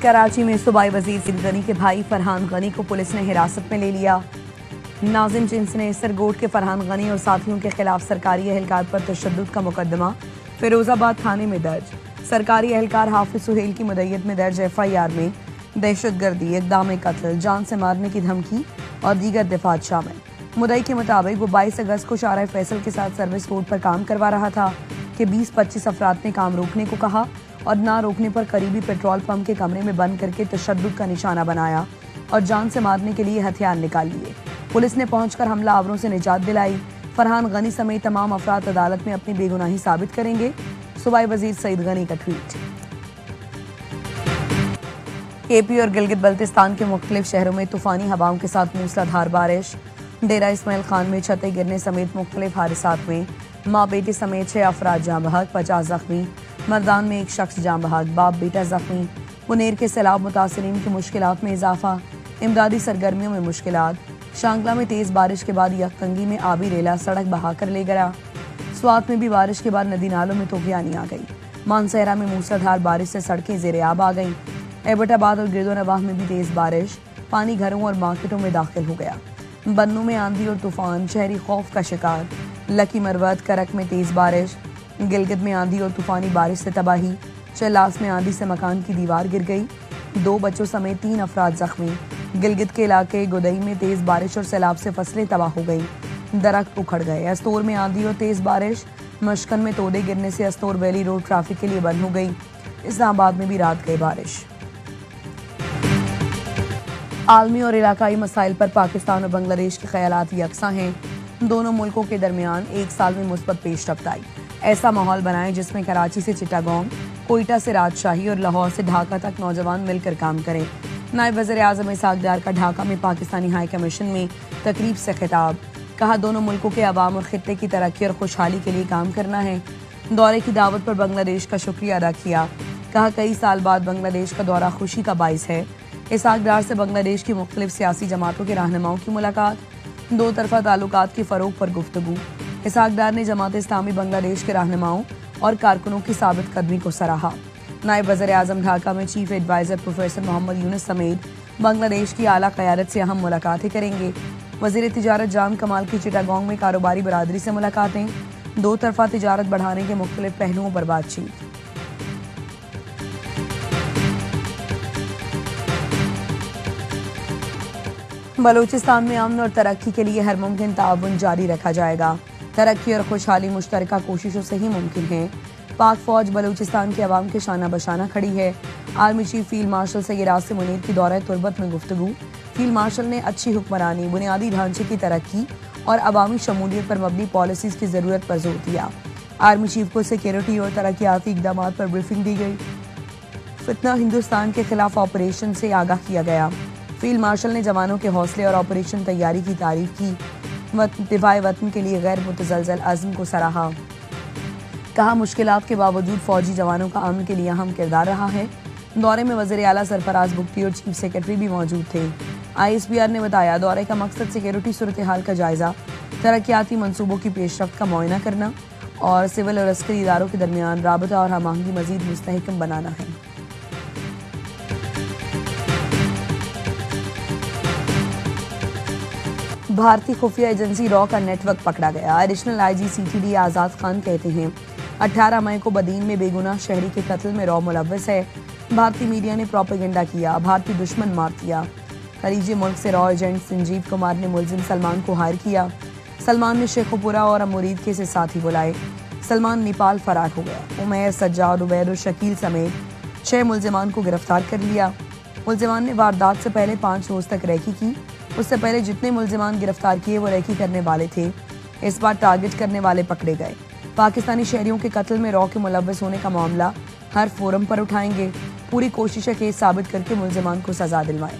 कराची में सूबाई वजीर सईद गनी के भाई फरहान गनी को पुलिस ने हिरासत में ले लिया। नाजिम जिन्स ने सरगोट के फरहान गनी और साथियों के खिलाफ सरकारी एहलकार पर तशद्दुद का मुकदमा फिरोजाबाद थाने में दर्ज। सरकारी एहलकार हाफिज सुहेल की मुद्दत में दर्ज FIR में दहशतगर्दी, इक़दाम कत्ल, जान से मारने की धमकी और दीगर दिफात शामिल। मुद्दई के मुताबिक वो 22 अगस्त को शारा फैसल के साथ सर्विस रोड पर काम करवा रहा था कि 20-25 अफराद ने काम रोकने को कहा और ना रोकने पर करीबी पेट्रोल पंप के कमरे में बंद करके तशद्दुद का निशाना बनाया और जान से मारने के लिए हथियार निकाल लिए। पुलिस ने पहुंचकर हमलावरों से निजात दिलाई। फरहान गनी समेत तमाम अफराद अदालत में अपनी बेगुनाही साबित करेंगे। सूबाई वजीर सईद गनी का ट्वीट। KP और गिलगित बल्तिस्तान के मुख्तलिफ शहरों में तूफानी हवाओं के साथ मूसलाधार बारिश। डेरा इस्माइल खान में छतें गिरने समेत मुख्तलिफ हादसात में माँ बेटे समेत 6 अफराद जाँ बहक, 50 जख्मी। मर्दान में 1 शख्स जाँ बहक, बाप बेटा जख्मी। मुनेर के सैलाब मुतासरीन की मुश्किलात में इजाफा, इमदादी सरगर्मियों में मुश्किलात। शांगला में तेज बारिश के बाद यकतंगी में आबी रेला सड़क बहाकर ले गया। स्वात में भी बारिश के बाद नदी नालों में तूफानी आ गई। मानसहरा में मूसलाधार बारिश से सड़कें ज़ेर-ए-आब आ गईं। एबटाबाद और गिरदोनवाह में भी तेज बारिश, पानी घरों और मार्केटों में दाखिल हो गया। बन्नू में आंधी और तूफान, शहरी खौफ का शिकार। लकी मरवत, करक में तेज बारिश। गिलगित में आंधी और तूफानी बारिश से तबाही। चलास में आंधी से मकान की दीवार गिर गई, 2 बच्चों समेत 3 अफराद जख्मी। गिलगित के इलाके गुदई में तेज बारिश और सैलाब से फसलें तबाह हो गई, दरख्त उखड़ गए। अस्तोर में आंधी और तेज बारिश, मशकन में तोदे गिरने से अस्तोर वैली रोड ट्रैफिक के लिए बंद हो गई। इस्लामाबाद में भी रात गई बारिश। आलमी और इलाकाई मसाइल पर पाकिस्तान और बांग्लादेश के ख्यालात यकसा हैं। दोनों मुल्कों के दरमियान 1 साल में मुस्बत पेशरफ्त आई। ऐसा माहौल बनाएं जिसमें कराची से चिटागोंग, कोयटा से राजशाही और लाहौर से ढाका तक नौजवान मिलकर काम करें। नायब वज़ीर आज़म इसहाक डार का ढाका में पाकिस्तानी हाई कमीशन में तकरीब से खिताब। कहा, दोनों मुल्कों के अवाम और खित्ते की तरक्की और खुशहाली के लिए काम करना है। दौरे की दावत पर बांग्लादेश का शुक्रिया अदा किया। कहा, कई साल बाद बांग्लादेश का दौरा खुशी का बाइस है। इसहाक डार से बांग्लादेश की मुख्तलिफ सियासी जमातों के रहनुमाओं की मुलाकात, 2 तरफा ताल्लुकात के फ़रोग पर गुफ्तगू। इसहाक डार ने जमात इस्लामी बांग्लादेश के रहनुमाओं और कारकुनों की साबित कदमी को सराहा। नायब वज़ीर आज़म ढाका में chief adviser professor Mohammad Yunus समेत बांग्लादेश की आला क़यादत से अहम मुलाकातें करेंगे। वज़ीर तिजारत जाम कमाल की चिटागोंग में कारोबारी बरादरी से मुलाकातें, 2 तरफा तिजारत बढ़ाने के मुख्तलिफ पहलुओं पर बातचीत। बलूचिस्तान में अमन और तरक्की के लिए हर मुमकिन ताउन जारी रखा जाएगा। तरक्की और खुशहाली मुश्तरका कोशिशों से ही मुमकिन है। पाक फौज बलूचिस्तान के अवाम के शाना बशाना खड़ी है। Army chief field marshal Syed Asim Munir की दौरे तुर्बत में गुफ्तगू। फील्ड मार्शल ने अच्छी हुक्मरानी, बुनियादी ढांचे की तरक्की और अवामी शमूलियत पर मबनी पॉलिसीज की ज़रूरत पर जोर दिया। आर्मी चीफ को सिक्योरिटी और तरक्याती इक़दामात पर ब्रीफिंग दी गई। फितना हिंदुस्तान के खिलाफ ऑपरेशन से आगाह किया गया। फील्ड मार्शल ने जवानों के हौसले और ऑपरेशन तैयारी की तारीफ की। दिफाए वतन के लिए गैर मुतज़लज़ल अज़्म को सराहा। कहा, मुश्किलात के बावजूद फौजी जवानों का अमन के लिए अहम किरदार रहा है। दौरे में वज़ीर आला सरफराज बुख्ती और चीफ सेक्रेटरी भी मौजूद थे। ISPR ने बताया, दौरे का मकसद सिक्योरिटी सूरत हाल का जायजा, तरक्याती मनसूबों की पेशरफ्त का मुआयना करना और सिविल और अस्करी इदारों के दरमियान राबता और हमआहंगी मज़ीद मुस्तहकम बनाना है। भारतीय खुफिया एजेंसी रॉ का नेटवर्क पकड़ा गया। एडिशनल IG CTD आज़ाद खान कहते हैं, 18 मई को बदीन में बेगुनाह शहरी के कत्ल में रॉ मुलव्वस है। भारतीय मीडिया ने प्रोपेगेंडा किया, भारतीय दुश्मन मार दिया। खलीजी मुल्क से रॉ एजेंट संजीव कुमार ने मुलजिम सलमान को हायर किया। सलमान ने शेखुपुरा और मुरीद के से साथी बुलाए। सलमान नेपाल फरार हो गया। उमैर, सज्जाद, उबैद और शकील समेत 6 मुलजिमान को गिरफ्तार कर लिया। मुलजिमान ने वारदात से पहले 5 रोज तक रैकी की। उससे पहले जितने मुलजिमान गिरफ्तार किए वो रैकी करने वाले थे। इस बार टारगेट करने वाले पकड़े गए। पाकिस्तानी शहरियों के कत्ल में रॉ के मुलव्वस होने का मामला हर फोरम पर उठाएंगे। पूरी कोशिश है केस साबित करके मुलजिमान को सजा दिलवाएं।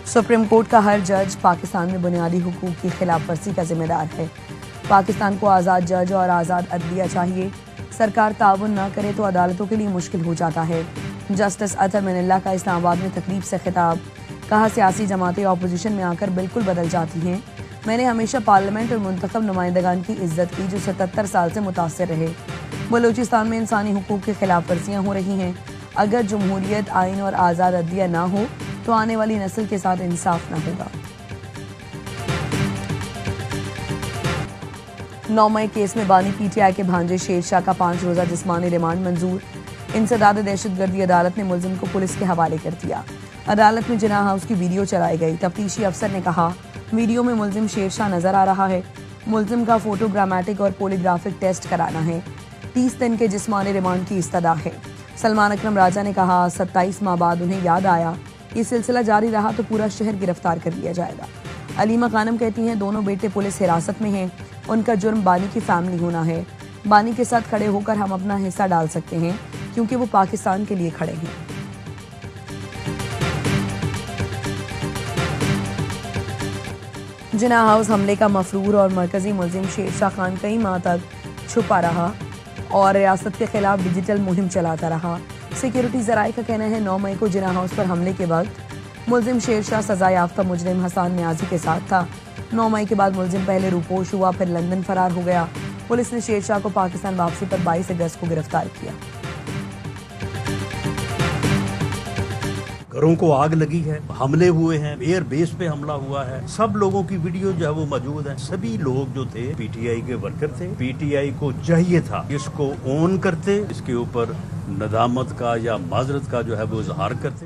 सुप्रीम कोर्ट का हर जज पाकिस्तान में बुनियादी हुकूक की खिलाफ वर्जी का जिम्मेदार है। पाकिस्तान को आज़ाद जज और आज़ाद अदलिया चाहिए। सरकार ताउन न करे तो अदालतों के लिए मुश्किल हो जाता है। जस्टिस अतर मिनल्ला का इस्लामाबाद में तकरीब से खिताब। कहा, सियासी जमातें अपोजिशन में आकर बिल्कुल बदल जाती हैं। मैंने हमेशा पार्लियामेंट और मुंतखब नुमाइंदगान की इज्जत की जो 77 साल से मुतासर रहे। बलूचिस्तान में इंसानी हुकूक की खिलाफ वर्जियाँ हो रही हैं। अगर जमहूरियत, आइन और आज़ाद अदलिया ना हो तो आने वाली नस्ल के साथ इंसाफ ना होगा। 9 मई केस में बानी पीटीआई के भांजे शेरशाह का 5 रोजा जिस्मानी रिमांड मंजूर। इंसदाद दहशतगर्दी अदालत ने मुलजिम को पुलिस के हवाले कर दिया। अदालत में जिन्ना हाउस की वीडियो चलाई गई। तफ्तीशी अफसर ने कहा, वीडियो में मुलजिम शेरशाह नजर आ रहा है। मुलजिम का फोटोग्रामेटिक और पोलीग्राफिक टेस्ट कराना है। 30 दिन के जिस्मानी रिमांड की इस्तदा है। सलमान अकरम राजा ने कहा, 27 माह बाद उन्हें याद आया, ये सिलसिला जारी रहा तो पूरा शहर गिरफ्तार कर लिया जाएगा। अलीमा खानम कहती हैं, दोनों बेटे पुलिस हिरासत में हैं। उनका जुर्म बानी की फैमिली होना है। बानी के साथ खड़े होकर हम अपना हिस्सा डाल सकते हैं क्योंकि वो पाकिस्तान के लिए खड़े हैं। जिन्ना हाउस हमले का मफरूर और मरकजी मुलजिम शेरशाह खान कई माह तक छुपा रहा और रियासत के खिलाफ डिजिटल मुहिम चलाता रहा। सिक्योरिटी जराये का कहना है 9 मई को जिन्ना हाउस पर हमले के वक्त मुलजिम शेरशाह सजा याफ्ता मुजरिम हसन नियाजी के साथ था। 9 मई के बाद मुलजिम पहले रूपोश हुआ, फिर लंदन फरार हो गया। पुलिस ने शेरशाह को पाकिस्तान वापसी पर 22 अगस्त को गिरफ्तार किया। घरों को आग लगी है, हमले हुए हैं, एयर बेस पे हमला हुआ है। सब लोगों की वीडियो जो है वो मौजूद है। सभी लोग जो थे पीटीआई के वर्कर थे। पीटीआई को चाहिए था इसको ऑन करते, इसके ऊपर नदामत का या माजरत का जो है वो इजहार करते।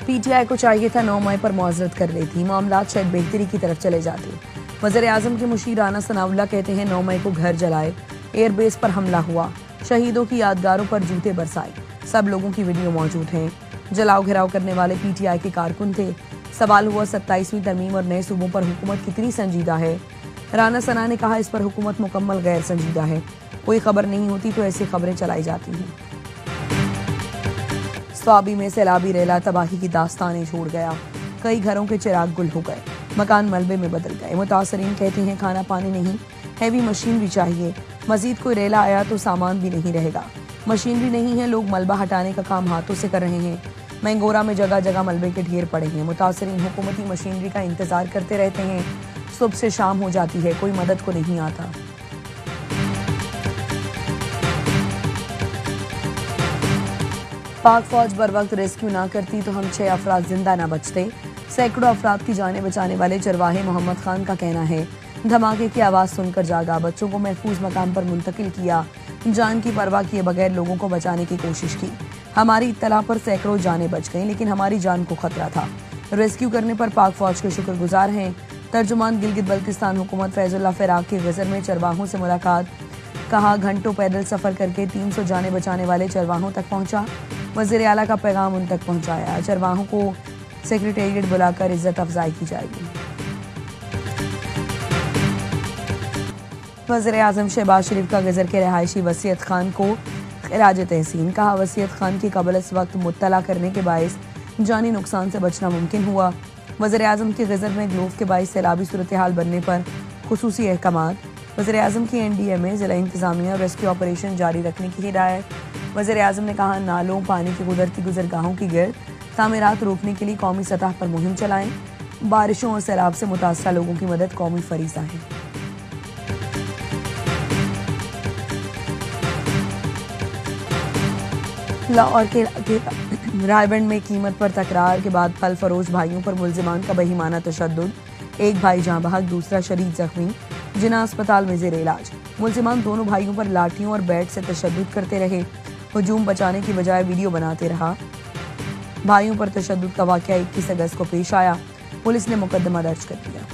पीटीआई को चाहिए था 9 मई पर मुआवजत कर लेती, मामला शायद बेहतरी की तरफ चले जाते। वज़ीर आज़म के मुशीर राना सनाउल्लाह कहते हैं, 9 मई को घर जलाए, एयरबेस पर हमला हुआ, शहीदों की यादगारों पर जूते बरसाए। सब लोगों की वीडियो मौजूद है। जलाओ घिराव करने वाले पीटीआई के कारकुन थे। सवाल हुआ 27वीं तरमीम और नए सूबों पर हुकूमत कितनी संजीदा है। राना सना ने कहा, इस पर हुकूमत मुकम्मल गैर संजीदा है। कोई खबर नहीं होती तो ऐसी खबरें चलाई जाती हैं। स्वाबी में सैलाबी रेला तबाही की दास्तानें छोड़ गया। कई घरों के चिराग गुल हो गए, मकान मलबे में बदल गए। मुतासरीन कहते हैं, खाना पानी नहीं, हैवी मशीनरी चाहिए। मजीद कोई रेला आया तो सामान भी नहीं रहेगा। मशीनरी नहीं है, लोग मलबा हटाने का काम हाथों से कर रहे हैं। मैंगोरा में जगह जगह मलबे के ढेर पड़े हैं। मुतासरीन हुकूमती मशीनरी का इंतजार करते रहते हैं। सुबह से शाम हो जाती है, कोई मदद को नहीं आता। पाक फौज बर वक्त रेस्क्यू ना करती तो हम 6 अफराद जिंदा न बचते। सैकड़ों अफराद की जानें बचाने वाले चरवाहे मोहम्मद खान का कहना है, धमाके की आवाज सुनकर जागा, बच्चों को महफूज मकाम पर मुंतकिल किया, जान की परवाह किए बगैर लोगों को बचाने की कोशिश की। हमारी इत्तला पर सैकड़ों जानें बच गईं, लेकिन हमारी जान को खतरा था। रेस्क्यू करने पर पाक फौज के शुक्रगुजार हैं। तर्जुमान गिलगित बल्तिस्तान हुकूमत फैजुल्लाह फिराक की गजर में चरवाहों से मुलाकात। कहा, घंटों पैदल सफर करके 300 जानें बचाने वाले चरवाहों तक पहुंचा। वज़ीर आला का पैगाम उन तक पहुंचाया। चरवाहों को सेक्रेटेरिएट बुलाकर इज्जत अफजाई की जाएगी। वज़ीर आज़म शहबाज शरीफ का गजर के रहायशी वसीयत खान को खिराज तहसीन। कहा, वसीयत खान की कबल इस वक्त मुत्तला करने के बायस जानी नुकसान से बचना मुमकिन हुआ। वज़ीर आज़म की गजर में ग्लोव के बायस सैलाबी सूरत हाल बनने पर खुसूसी अहकामात। वज़ीर आज़म की NDA में जिला इंतजामिया रेस्क्यू ऑपरेशन जारी रखने की हिदायत। वज़ीर आज़म ने कहा, नालों, पानी की गुजरती गुजरगाहों की गिर्द तामीरात रोकने के लिए कौमी सतह पर मुहिम चलाएं। बारिशों और सैलाब से मुतासरा लोगों की मदद कौमी फरीज़ा है। लाहौर के रायबंद में कीमत पर तकरार के बाद फल फरोश भाइयों पर मुलजिमान का बेईमाना तशद्दुद। एक भाई जहां बहक, दूसरा शदीद जख्मी, जिन्ना अस्पताल में जेर इलाज। मुलजिमान दोनों भाइयों पर लाठियों और बैट से तशद्दुद करते रहे। हुजूम बचाने की बजाय वीडियो बनाते रहा। भाइयों पर तशद्दुद का वाकया 21 अगस्त को पेश आया। पुलिस ने मुकदमा दर्ज कर दिया।